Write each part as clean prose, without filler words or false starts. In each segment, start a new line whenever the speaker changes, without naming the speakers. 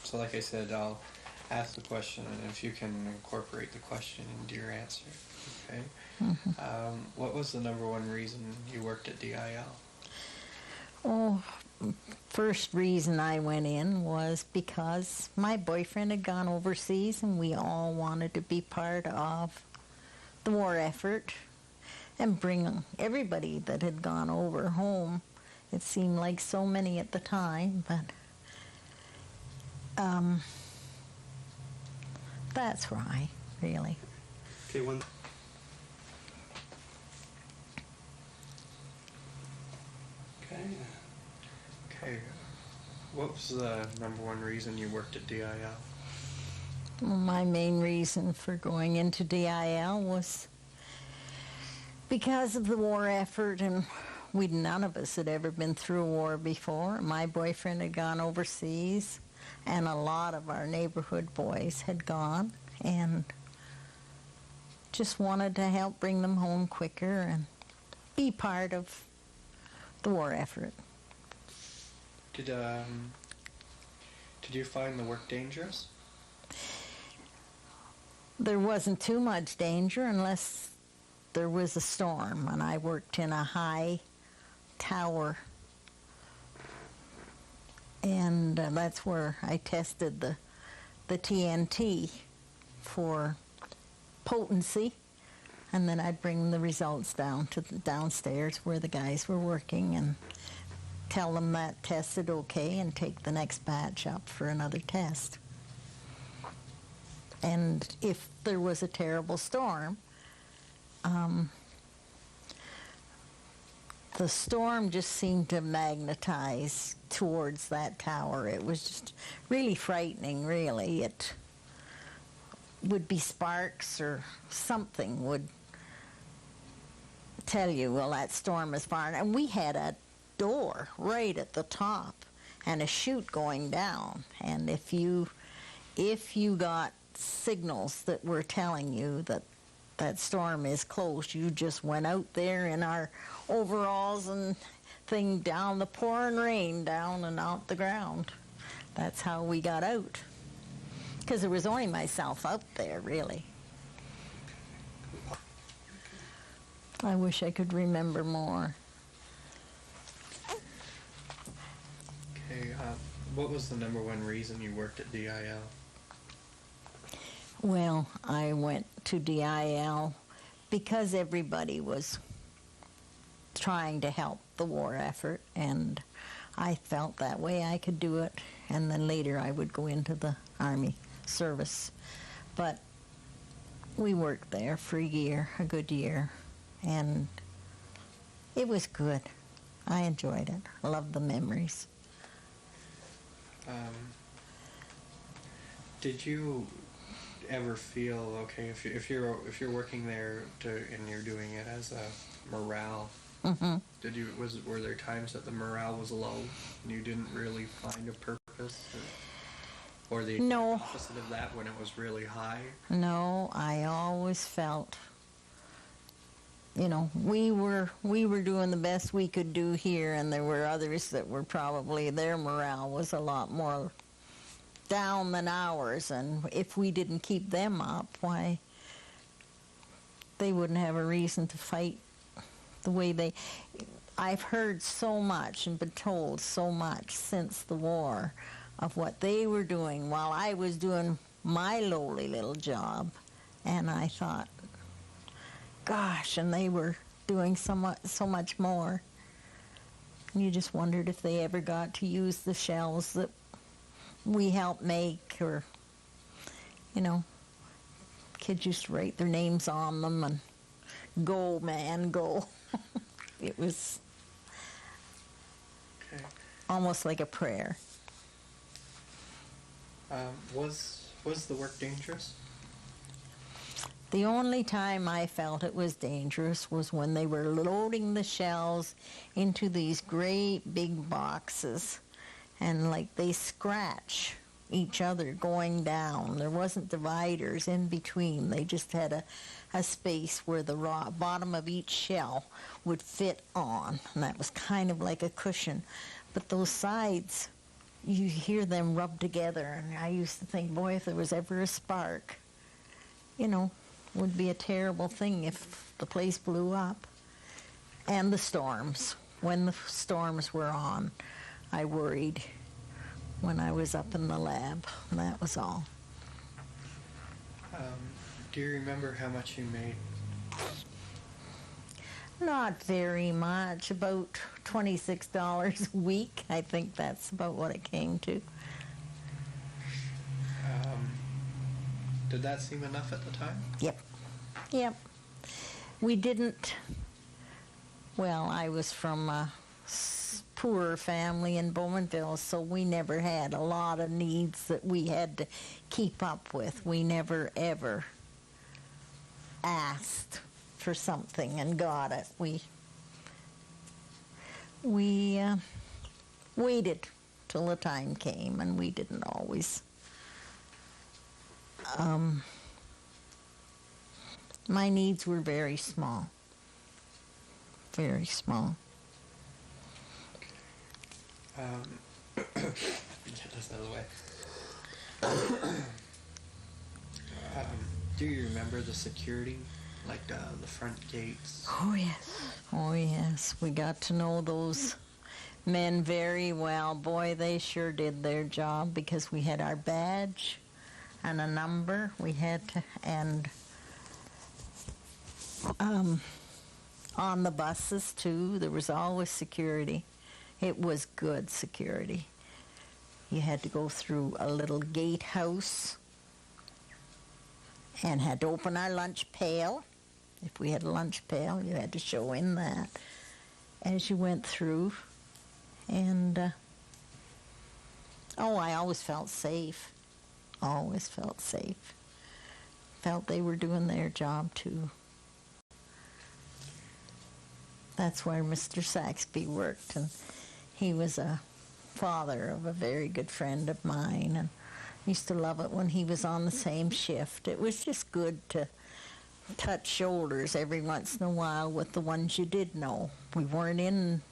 So like I said, I'll ask the question, and if you can incorporate the question into your answer, okay? What was the number one reason you worked at DIL?
Oh, first reason I went in was because my boyfriend had gone overseas and we all wanted to be part of the war effort and bring everybody that had gone over home. It seemed like so many at the time, but that's why, really.
Okay, one.
Okay. What was the number one reason you worked at DIL?
Well, my main reason for going into DIL was because of the war effort, and none of us had ever been through a war before. My boyfriend had gone overseas, and a lot of our neighborhood boys had gone, and just wanted to help bring them home quicker and be part of the war effort.
Did you find the work dangerous?
There wasn't too much danger unless there was a storm, and I worked in a high tower, and that's where I tested the TNT for potency, and then I'd bring the results down to the downstairs where the guys were working and tell them that tested okay and take the next batch up for another test. And if there was a terrible storm, the storm just seemed to magnetize towards that tower. It was just really frightening, really. It would be sparks or something would tell you, well, that storm is far. And we had a door right at the top and a chute going down. And if you got signals that were telling you that that storm is close, you just went out there in our overalls and thing down the pouring rain down and out the ground. That's how we got out, because there was only myself out there, really. I wish I could remember more.
Okay, what was the number one reason you worked at DIL?
Well, I went to DIL because everybody was trying to help the war effort, and I felt that way I could do it, and then later I would go into the Army service. But we worked there for a good year, and it was good. I enjoyed it. I loved the memories.
Did you ever feel okay if you're working there and you're doing it as a morale?
Mm-hmm.
Were there times that the morale was low and you didn't really find a purpose, or the opposite of that when it was really high?
No, I always felt, we were doing the best we could do here, and there were others that were probably, their morale was a lot more down than ours, and if we didn't keep them up, why, they wouldn't have a reason to fight the way I've heard so much and been told so much since the war of what they were doing while I was doing my lowly little job, and I thought, gosh, and they were doing so much more. And you just wondered if they ever got to use the shells that we helped make, or, kids used to write their names on them and go, man, go. It was almost like a prayer.
Was the work dangerous?
The only time I felt it was dangerous was when they were loading the shells into these great big boxes, and they scratch each other going down. There wasn't dividers in between. They just had a space where the bottom of each shell would fit on, and that was kind of like a cushion. But those sides you hear them rub together, and I used to think, boy, if there was ever a spark, you know, would be a terrible thing if the place blew up. And the storms. When the storms were on, I worried when I was up in the lab. That was all.
Do you remember how much you made?
Not very much, about $26 a week. I think that's about what it came to.
Did that seem enough at the time?
Yep. We didn't, well, I was from a poorer family in Bowmanville, so we never had a lot of needs that we had to keep up with. We never, ever asked for something and got it. We waited till the time came, and we didn't always. My needs were very small. Very small.
Get this out of the way. Do you remember the security, like the front gates?
Oh yes. We got to know those men very well. Boy, they sure did their job, because we had our badge and a number. We had to, and on the buses too, there was always security. It was good security. You had to go through a little gatehouse and had to open our lunch pail. If we had a lunch pail, you had to show in that as you went through. And, I always felt safe. Always felt safe. Felt they were doing their job too. That's where Mr. Saxby worked, and he was a father of a very good friend of mine, and used to love it when he was on the same shift. It was just good to touch shoulders every once in a while with the ones you did know. We weren't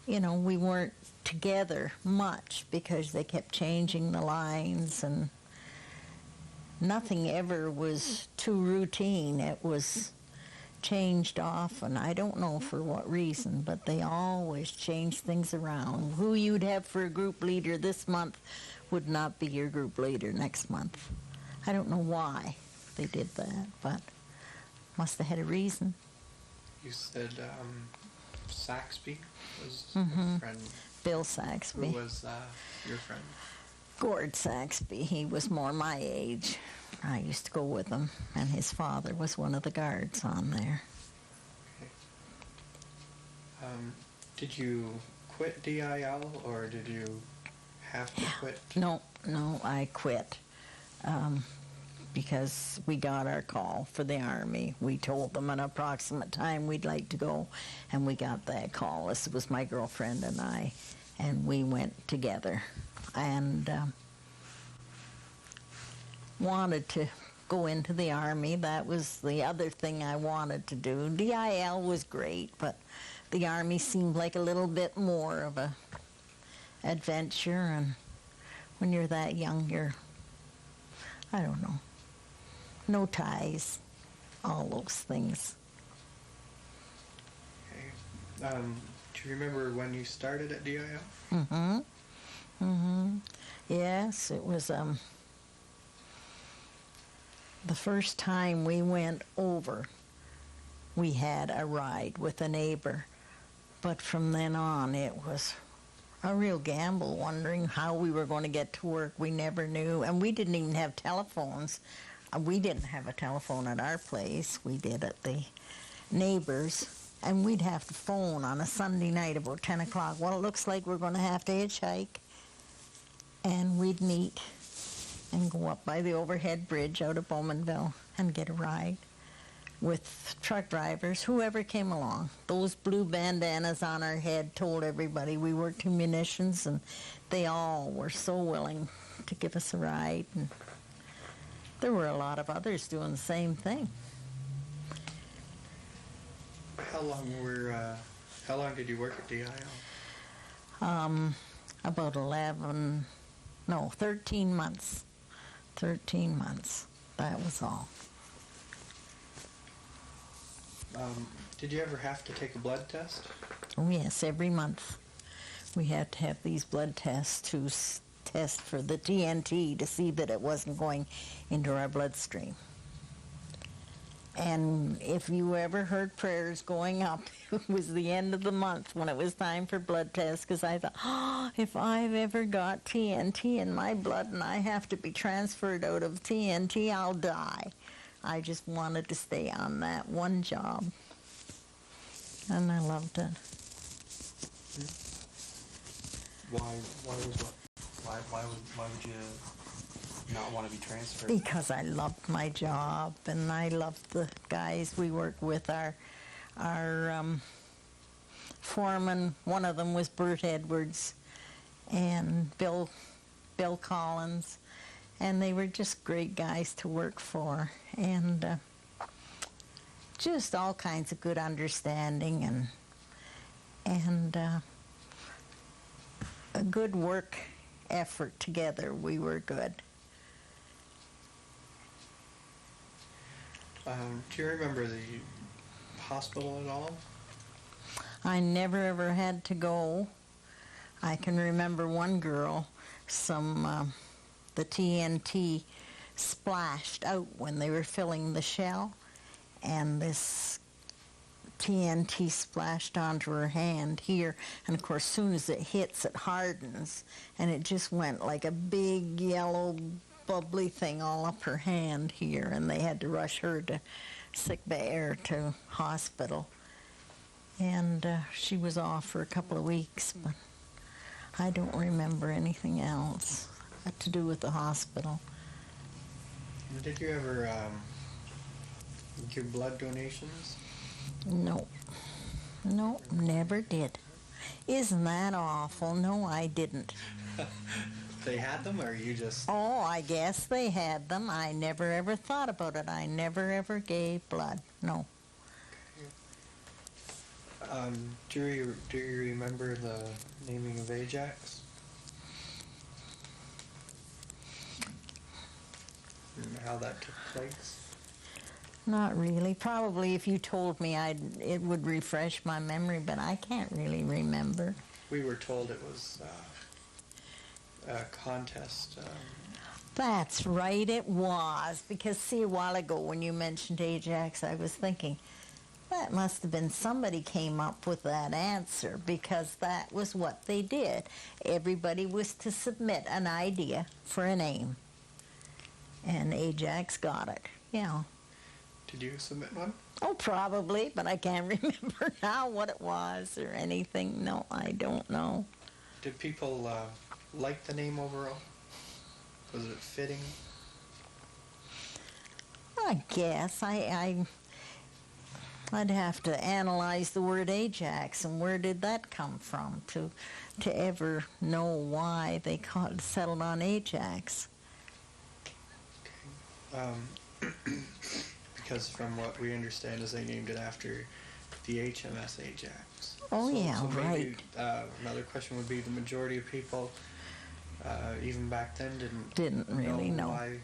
we weren't together much because they kept changing the lines, and nothing ever was too routine. It was changed often. I don't know for what reason, but they always changed things around. Who you'd have for a group leader this month would not be your group leader next month. I don't know why they did that, but must have had a reason.
You said Saxby was a friend.
Bill Saxby.
Who was your friend?
Gord Saxby. He was more my age. I used to go with him, and his father was one of the guards on there.
Okay. Did you quit DIL, or did you have to quit?
No, I quit. Because we got our call for the Army. We told them an approximate time we'd like to go, and we got that call. This was my girlfriend and I, and we went together. And wanted to go into the Army. That was the other thing I wanted to do. DIL was great, but the Army seemed like a little bit more of a adventure, and when you're that young, I don't know, no ties, all those things.
Okay. Do you remember when you started at DIL?
Yes, it was the first time we went over, we had a ride with a neighbor. But from then on, it was a real gamble, wondering how we were going to get to work. We never knew, and we didn't even have telephones. We didn't have a telephone at our place. We did at the neighbors, and we'd have to phone on a Sunday night about 10 o'clock. Well, it looks like we're going to have to hitchhike. And we'd meet and go up by the overhead bridge out of Bowmanville and get a ride with truck drivers, whoever came along. Those blue bandanas on our head told everybody we worked in munitions, and they all were so willing to give us a ride. And there were a lot of others doing the same thing.
How long did you work at DIL?
About 13 months. 13 months. That was all.
Did you ever have to take a blood test?
Oh, yes, every month. We had to have these blood tests to test for the TNT to see that it wasn't going into our bloodstream. And if you ever heard prayers going up, it was the end of the month when it was time for blood tests, because I thought, oh, if I've ever got TNT in my blood and I have to be transferred out of TNT, I'll die. I just wanted to stay on that one job. And I loved it.
Why would you not want to be transferred?
Because I loved my job, and I loved the guys we worked with. Our foreman, one of them was Bert Edwards, and Bill Collins, and they were just great guys to work for, and just all kinds of good understanding and a good work effort together. We were good.
Do you remember the hospital at all?
I never ever had to go. I can remember one girl, the TNT splashed out when they were filling the shell, and this TNT splashed onto her hand here, and of course, as soon as it hits, it hardens, and it just went like a big yellow bubbly thing all up her hand here, and they had to rush her to sick bay or to hospital, and she was off for a couple of weeks, but I don't remember anything else to do with the hospital.
Did you ever give blood donations?
No, never did. Isn't that awful? No, I didn't.
They had them, or you just...
Oh, I guess they had them. I never ever thought about it. I never ever gave blood. No.
Do you remember the naming of Ajax? And how that took place?
Not really. Probably if you told me, it would refresh my memory, but I can't really remember.
We were told it was a contest.
That's right, it was. Because, see, a while ago when you mentioned Ajax, I was thinking, that must have been somebody came up with that answer, because that was what they did. Everybody was to submit an idea for a name. And Ajax got it, yeah.
Did you submit one?
Oh, probably, but I can't remember now what it was or anything. No, I don't know.
Did people like the name overall? Was it fitting?
I guess. I'd have to analyze the word Ajax, and where did that come from to ever know why they settled on Ajax.
Okay. Because from what we understand is they named it after the HMS Ajax.
Oh, yeah,
so maybe,
right.
Another question would be, the majority of people, even back then,
didn't really know
why.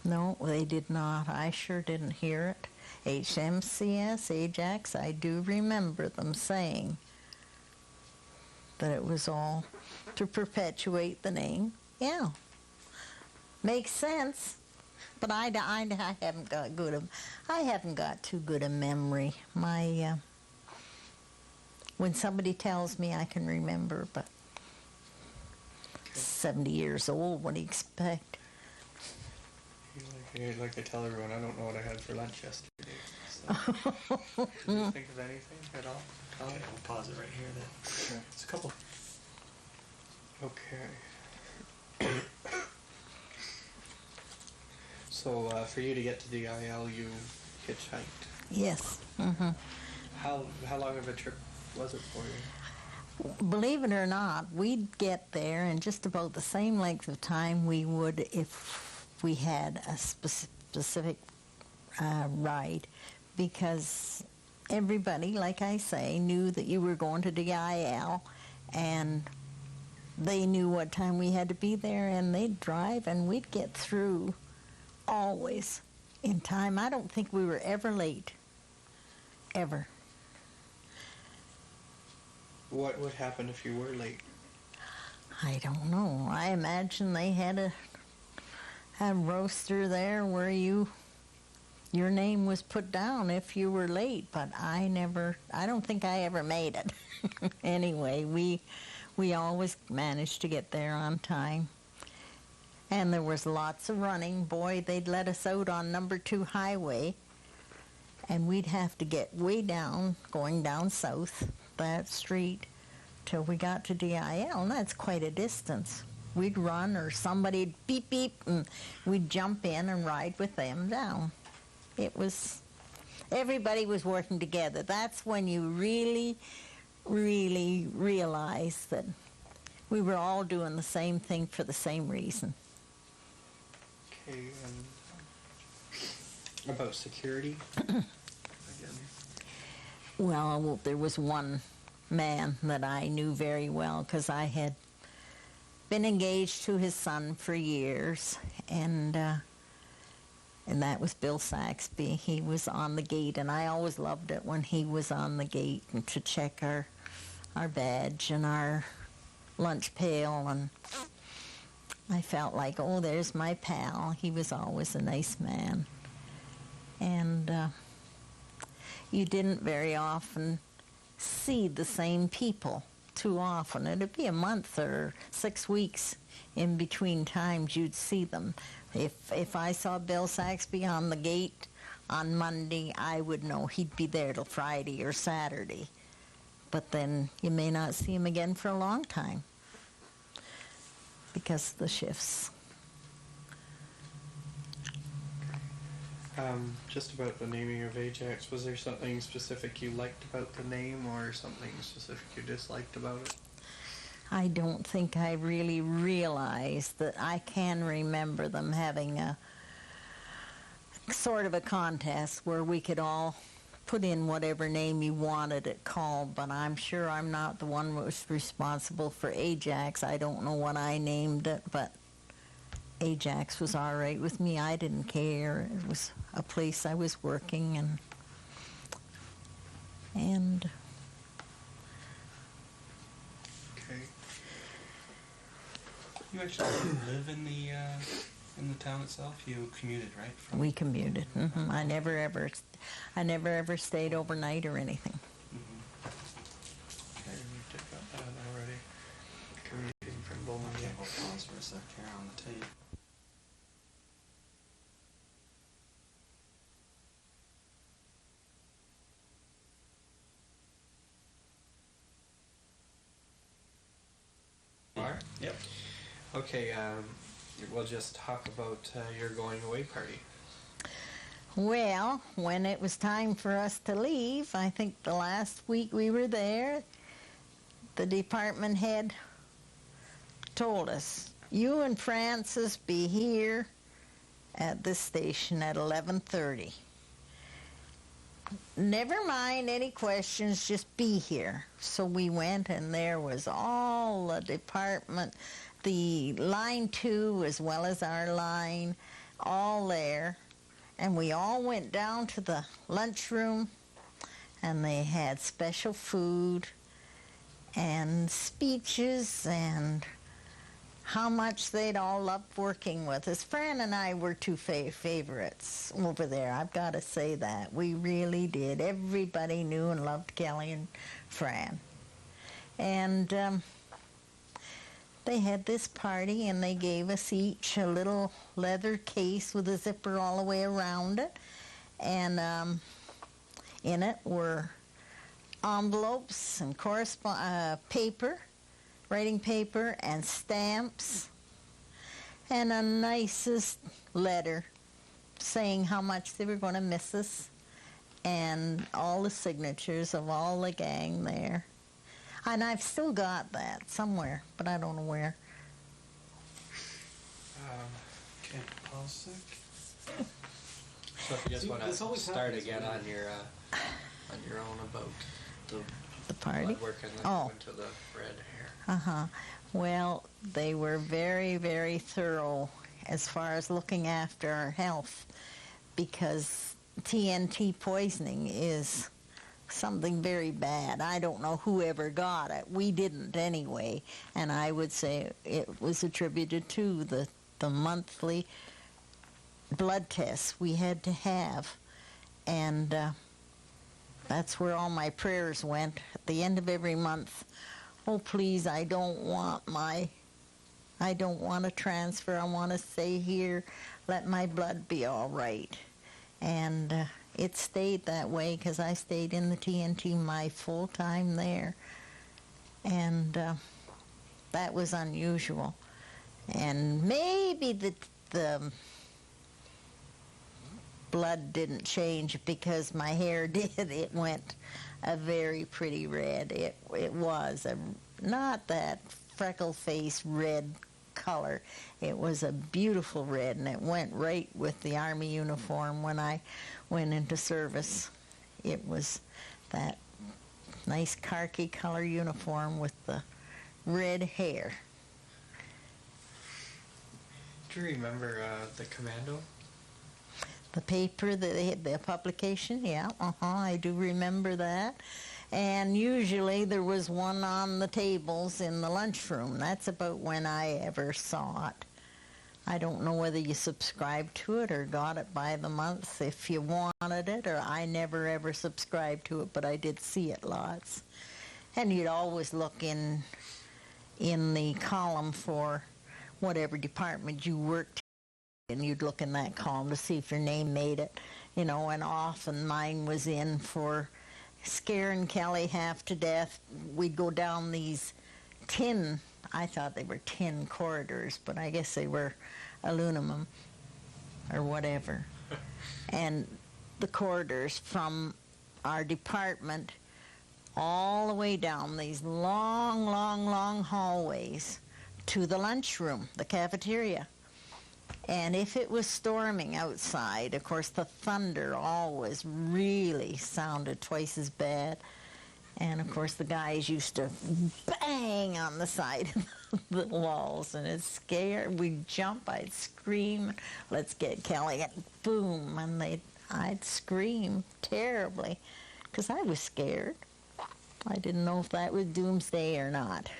No, they did not. I sure didn't hear it. HMCS, Ajax, I do remember them saying that it was all to perpetuate the name. Yeah, makes sense. But I haven't got too good a memory. When somebody tells me, I can remember, but 70 years old, what do you expect?
Like I tell everyone, I don't know what I had for lunch yesterday. So. Did you think of anything at all?
Okay, we'll pause it right here then.
Sure.
It's a couple.
Okay. So for you to get to the IL, you hitchhiked.
Yes. Mm-hmm.
How long of a trip was it for you?
Believe it or not, we'd get there in just about the same length of time we would if we had a specific ride, because everybody, like I say, knew that you were going to DIL, and they knew what time we had to be there, and they'd drive, and we'd get through always in time. I don't think we were ever late. Ever.
What would happen if you were late?
I don't know. I imagine they had a roaster there where your name was put down if you were late, but I don't think I ever made it. Anyway, we always managed to get there on time. And there was lots of running. Boy, they'd let us out on number 2 highway, and we'd have to get way down, going down south that street, till we got to DIL, and that's quite a distance. We'd run, or somebody'd beep, beep, and we'd jump in and ride with them down. Everybody was working together. That's when you really, really realize that we were all doing the same thing for the same reason.
Okay, about security? Again.
Well, there was one man that I knew very well because I had been engaged to his son for years, and that was Bill Saxby. He was on the gate, and I always loved it when he was on the gate and to check our badge and our lunch pail, and I felt like, oh, there's my pal. He was always a nice man. And you didn't very often see the same people too often. It'd be a month or 6 weeks in between times you'd see them. If I saw Bill Saxby on the gate on Monday, I would know he'd be there till Friday or Saturday. But then you may not see him again for a long time because of the shifts.
Just about the naming of Ajax, was there something specific you liked about the name or something specific you disliked about it?
I don't think I really realized that. I can remember them having a sort of a contest where we could all put in whatever name you wanted it called, but I'm sure I'm not the one who was responsible for Ajax. I don't know what I named it, but Ajax was all right with me. I didn't care. It was a place I was working, and
Okay.
You actually didn't live in the town itself. You commuted, right?
we commuted. I never ever stayed overnight or anything.
Okay, we did that already. Commuting from Bowling.
Okay, hold pause for a sec here on the tape. Yep.
Okay, we'll just talk about your going away party.
Well, when it was time for us to leave, I think the last week we were there, the department head told us, you and Francis be here at this station at 11:30. Never mind any questions, just be here. So we went, and there was all the department, the line 2 as well as our line, all there. And we all went down to the lunchroom, and they had special food and speeches and how much they'd all loved working with us. Fran and I were two favorites over there. I've got to say that. We really did. Everybody knew and loved Kelly and Fran. And they had this party, and they gave us each a little leather case with a zipper all the way around it. And in it were envelopes and paper, writing paper, and stamps, and a nicest letter saying how much they were going to miss us, and all the signatures of all the gang there. And I've still got that somewhere, but I don't know where.
Okay, pause a sec.
So if you just
See,
want
this
to
always
start
happens
again
when-
on your own about the
The party?
Blood work and then
Oh.
go into the red hair.
Uh-huh. Well, they were very, very thorough as far as looking after our health, because TNT poisoning is something very bad. I don't know who ever got it. We didn't anyway, and I would say it was attributed to the monthly blood tests we had to have, and that's where all my prayers went at the end of every month. Oh, please, I don't want a transfer. I want to stay here. Let my blood be all right. And it stayed that way because I stayed in the TNT my full time there. And that was unusual. And maybe the blood didn't change because my hair did. It went a very pretty red. It was not that freckle-faced red color. It was a beautiful red, and it went right with the Army uniform when I went into service. It was that nice khaki color uniform with the red hair.
Do you remember the Commando?
The paper, the publication, yeah, I do remember that. And usually there was one on the tables in the lunchroom. That's about when I ever saw it. I don't know whether you subscribed to it or got it by the month if you wanted it, or I never ever subscribed to it, but I did see it lots. And you'd always look in the column for whatever department you worked in, and you'd look in that column to see if your name made it, and often mine was in for scaring Kelly half to death. We'd go down these I thought they were tin corridors, but I guess they were aluminum or whatever. And the corridors from our department all the way down these long, long, long hallways to the lunchroom, the cafeteria. And if it was storming outside, of course, the thunder always really sounded twice as bad. And, of course, the guys used to bang on the side of the walls, and it's scared. We'd jump, I'd scream, let's get Kelly, and boom, and I'd scream terribly because I was scared. I didn't know if that was doomsday or not.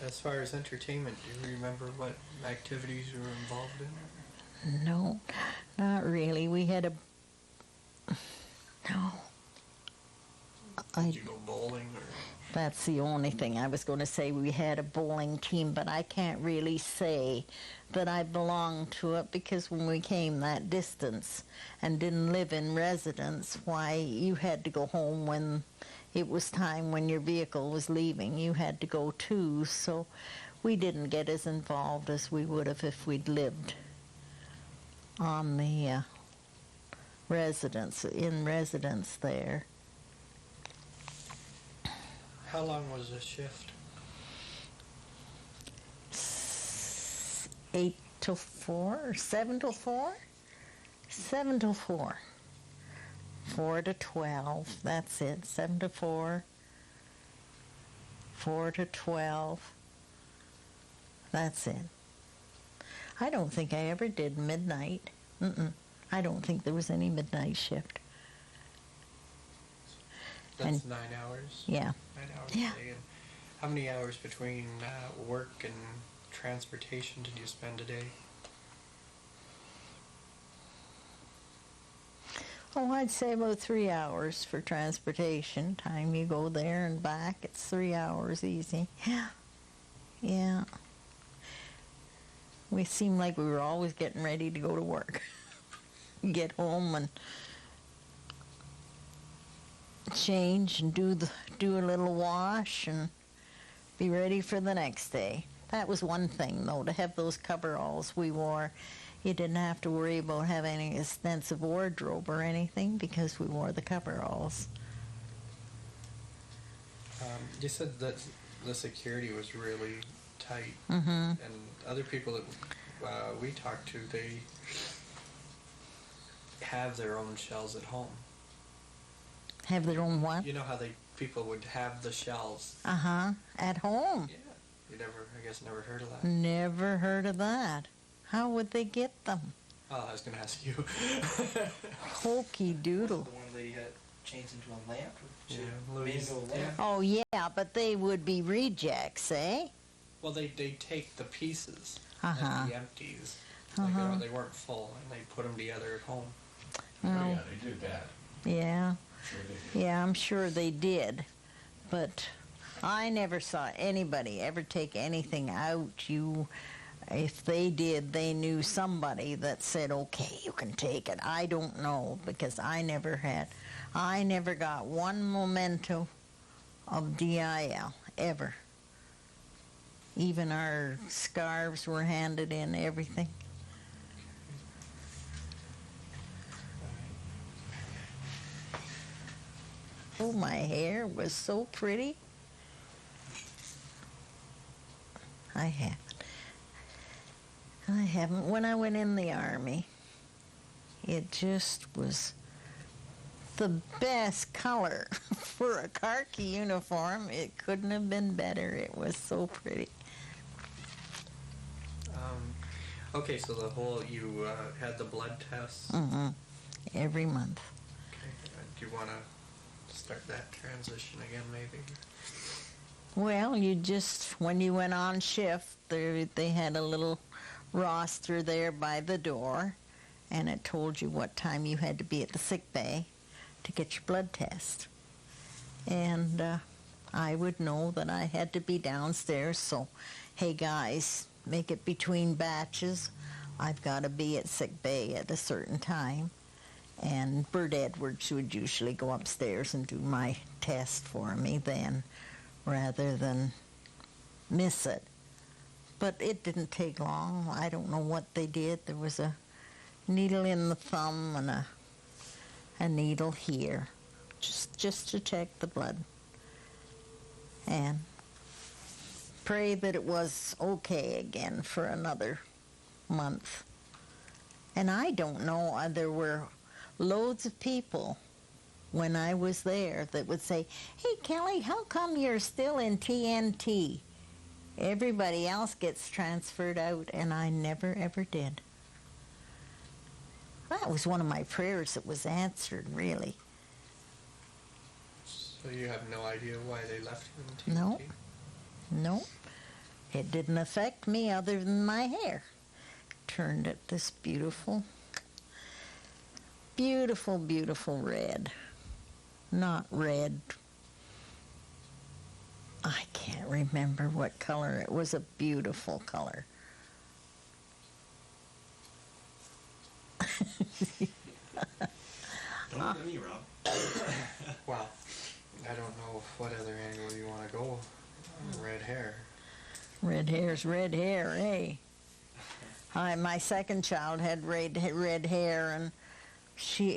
As far as entertainment, do you remember what activities you were involved in?
No, not really. We had no.
Did you go bowling? Or?
That's the only thing I was going to say. We had a bowling team, but I can't really say that I belonged to it because when we came that distance and didn't live in residence, why, you had to go home when it was time when your vehicle was leaving. You had to go too, so we didn't get as involved as we would have if we'd lived on the in residence there.
How long was the shift?
8 till 4 or 7 till 4? 7 till 4. 4 to 12, that's it. 7 to 4. 4 to 12. That's it. I don't think I ever did midnight. I don't think there was any midnight shift.
That's 9 hours?
Yeah.
9 hours
Yeah.
a day. And how many hours between work and transportation did you spend a day?
Oh, I'd say about 3 hours for transportation. Time you go there and back, it's 3 hours easy. Yeah. We seemed like we were always getting ready to go to work. Get home and change and do a little wash and be ready for the next day. That was one thing, though, to have those coveralls we wore. You didn't have to worry about having an extensive wardrobe or anything because we wore the coveralls.
You said that the security was really tight,
Mm-hmm.
and other people that we talked to, they have their own shells at home.
Have their own what?
You know how people would have the shells?
At home.
Yeah. You never heard of that?
Never heard of that. How would they get them?
Oh, I was going to ask you.
Hokey doodle.
The one they changed into a lamp?
Yeah,
Made
Louise.
into a lamp?
Oh, yeah, but they would be rejects, eh?
Well, they take the pieces
Uh-huh.
and the empties. Like, they weren't full, and they put them together at home.
Oh, yeah, they did that.
Yeah.
Sure they did.
Yeah, I'm sure they did. But I never saw anybody ever take anything out. If they did, they knew somebody that said, okay, you can take it. I don't know, because I never got one memento of DIL, ever. Even our scarves were handed in, everything. Oh, my hair was so pretty. I haven't. When I went in the Army, it just was the best color for a khaki uniform. It couldn't have been better. It was so pretty.
Okay, so you had the blood tests.
Every month.
Okay. Do you want to start that transition again, maybe?
Well, when you went on shift, they had a little roster there by the door, and it told you what time you had to be at the sick bay to get your blood test. And I would know that I had to be downstairs, so, hey guys, make it between batches. I've got to be at sick bay at a certain time. And Bert Edwards would usually go upstairs and do my test for me then, rather than miss it. But it didn't take long. I don't know what they did. There was a needle in the thumb and a needle here, just to check the blood. And pray that it was okay again for another month. And I don't know, there were loads of people when I was there that would say, hey, Kelly, how come you're still in TNT? Everybody else gets transferred out, and I never, ever did. That was one of my prayers that was answered, really.
So you have no idea why they left you in TNT?
No. No. It didn't affect me other than my hair. Turned it this beautiful, beautiful, beautiful red. Not red. I can't remember what color. It was a beautiful color.
Don't look at me, Rob.
Well, I don't know what other angle you want to go on red hair.
Red hair's red hair, eh? My second child had red hair, and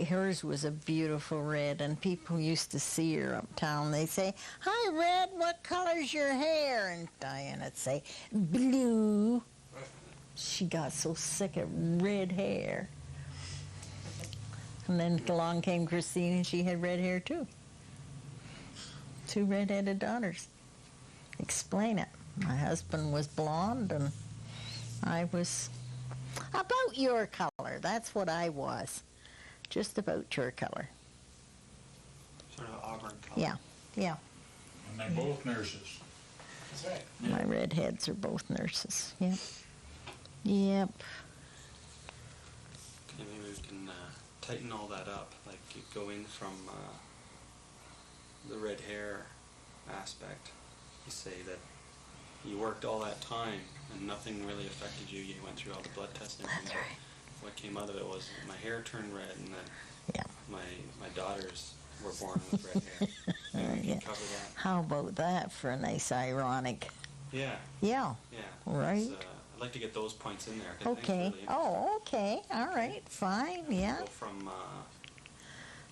hers was a beautiful red, and people used to see her uptown. They'd say, hi, Red, what color's your hair? And Diana'd say, blue. She got so sick of red hair. And then along came Christine, and she had red hair, too. 2 red-headed daughters. Explain it. My husband was blonde, and I was about your color. That's what I was. Just about your color.
Sort of auburn color.
Yeah, yeah.
And they're both nurses.
That's right.
My redheads are both nurses. Yep. Yep.
Okay, maybe we can tighten all that up. Like going from the red hair aspect. You say that you worked all that time and nothing really affected you. You went through all the blood testing.
That's right.
What came out of it was my hair turned red, and then
Yeah.
my daughters were born with red hair. Maybe we can cover that.
How about that for a nice ironic?
Yeah.
Yeah.
Yeah.
Right.
I'd like to get those points in there. 'Cause I think it's
Okay.
really
Oh, okay. All right. Fine. Yeah.
Go from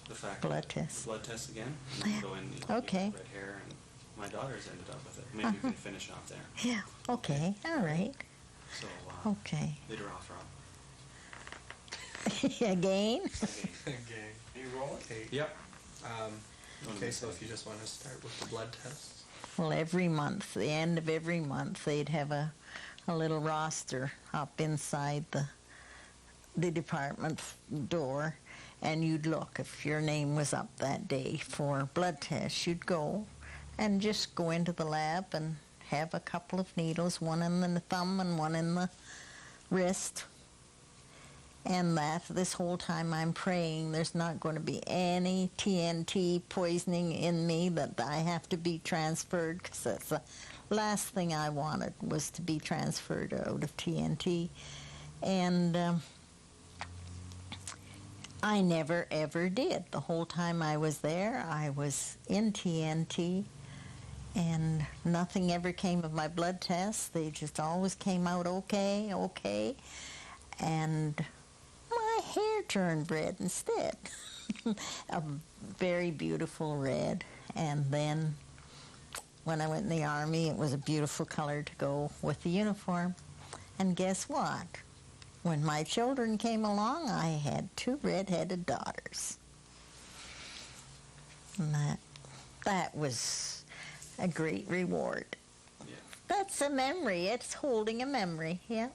the fact
Blood
that
test.
the blood test again, and then go in.
Okay.
Red hair, and my daughters ended up with it. Maybe we can finish off there.
Yeah. Okay. All right.
So
Okay.
lead her off, Rob.
Again?
Okay.
Okay.
Are you rolling?
Okay. Yep. Okay, so if you just want to start with the blood tests.
Well, every month, the end of every month, they'd have a little roster up inside the department door, and you'd look. If your name was up that day for blood tests, you'd go and just go into the lab and have a couple of needles, one in the thumb and one in the wrist. And that this whole time I'm praying there's not going to be any TNT poisoning in me, that I have to be transferred, because that's the last thing I wanted, was to be transferred out of TNT. And I never ever did. The whole time I was there, I was in TNT, and nothing ever came of my blood tests. They just always came out okay. And my hair turned red instead. A very beautiful red. And then when I went in the Army, it was a beautiful color to go with the uniform. And guess what? When my children came along, I had 2 red-headed daughters. And that was a great reward.
Yeah.
That's a memory. It's holding a memory, yeah.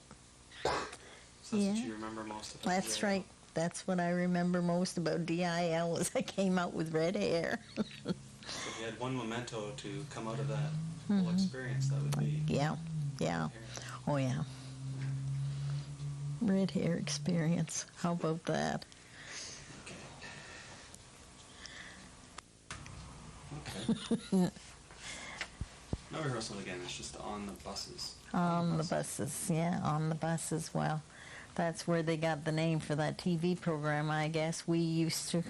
So that's what you remember most about
That's
DIL.
right. That's what I remember most about DIL, was I came out with red hair.
So if you had one memento to come out of that whole experience, that would be
Yeah.
hair.
Oh, yeah. Red hair experience. How about that?
Okay. No rehearsal again, it's just on the buses.
On the buses, yeah, on the buses. Well, that's where they got the name for that TV program, I guess. We used to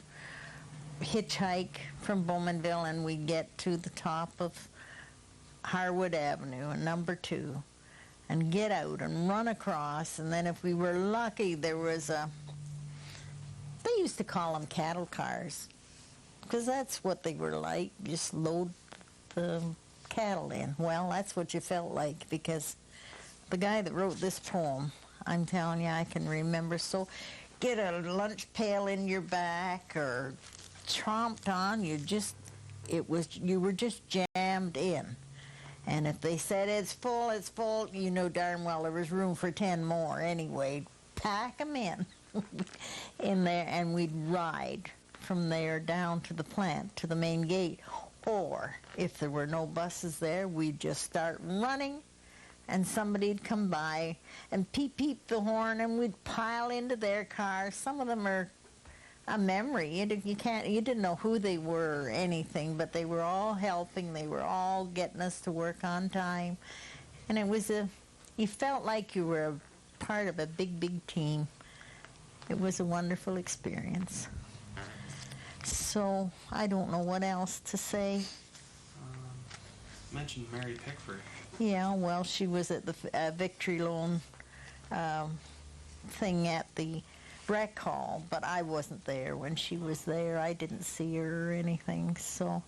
hitchhike from Bowmanville, and we'd get to the top of Harwood Avenue, and number 2, and get out and run across, and then if we were lucky, there was they used to call them cattle cars, because that's what they were like, just load the cattle in. Well, that's what you felt like, because the guy that wrote this poem, I'm telling you, I can remember, so get a lunch pail in your back or tromped on, you were just jammed in. And if they said it's full, you know darn well there was room for 10 more anyway. Pack them in in there, and we'd ride from there down to the plant, to the main gate. Or if there were no buses there, we'd just start running, and somebody'd come by and peep the horn, and we'd pile into their car. Some of them are a memory. You didn't know who they were or anything, but they were all helping. They were all getting us to work on time, and it was you felt like you were a part of a big team. It was a wonderful experience. So I don't know what else to say.
Mentioned Mary Pickford.
Yeah, well, she was at the Victory Loan thing at the rec hall, but I wasn't there when she was there. I didn't see her or anything, so